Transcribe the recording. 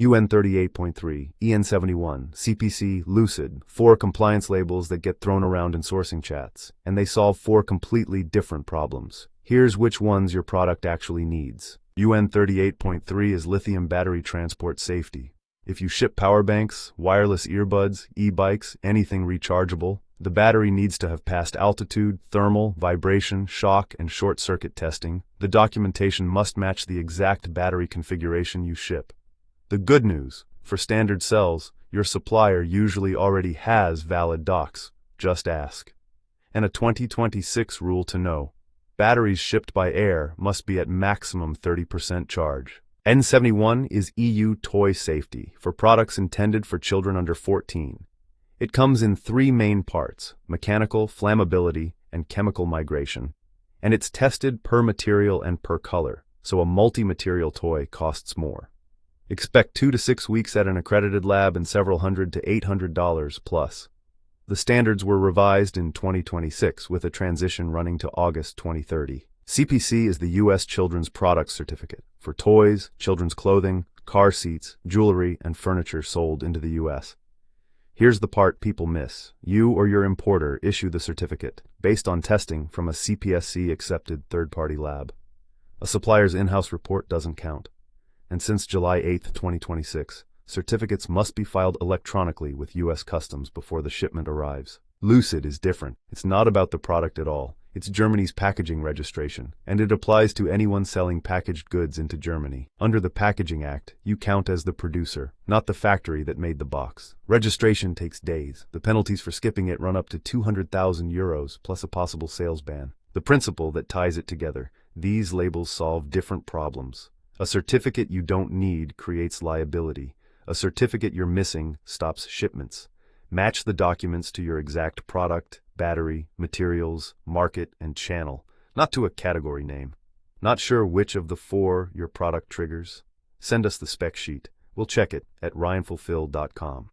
UN38.3, EN71, CPC, LUCID, 4 compliance labels that get thrown around in sourcing chats, and they solve 4 completely different problems. Here's which ones your product actually needs. UN38.3 is lithium battery transport safety. If you ship power banks, wireless earbuds, e-bikes, anything rechargeable, the battery needs to have passed altitude, thermal, vibration, shock, and short-circuit testing. The documentation must match the exact battery configuration you ship. The good news, for standard cells, your supplier usually already has valid docs. Just ask. And a 2026 rule to know. Batteries shipped by air must be at maximum 30% charge. EN71 is EU toy safety for products intended for children under 14. It comes in 3 main parts: mechanical, flammability, and chemical migration. And it's tested per material and per color, so a multi-material toy costs more. Expect 2 to 6 weeks at an accredited lab and several $100 to $800 plus. The standards were revised in 2026 with a transition running to August 2030. CPC is the U.S. Children's Product Certificate for toys, children's clothing, car seats, jewelry, and furniture sold into the U.S. Here's the part people miss. You or your importer issue the certificate based on testing from a CPSC-accepted third-party lab. A supplier's in-house report doesn't count. And since July 8, 2026, certificates must be filed electronically with U.S. Customs before the shipment arrives. LUCID is different. It's not about the product at all. It's Germany's packaging registration, and it applies to anyone selling packaged goods into Germany. Under the Packaging Act, you count as the producer, not the factory that made the box. Registration takes days. The penalties for skipping it run up to €200,000 plus a possible sales ban. The principle that ties it together: these labels solve different problems. A certificate you don't need creates liability. A certificate you're missing stops shipments. Match the documents to your exact product, battery, materials, market, and channel, not to a category name. Not sure which of the 4 your product triggers? Send us the spec sheet. We'll check it at ryanfulfill.com.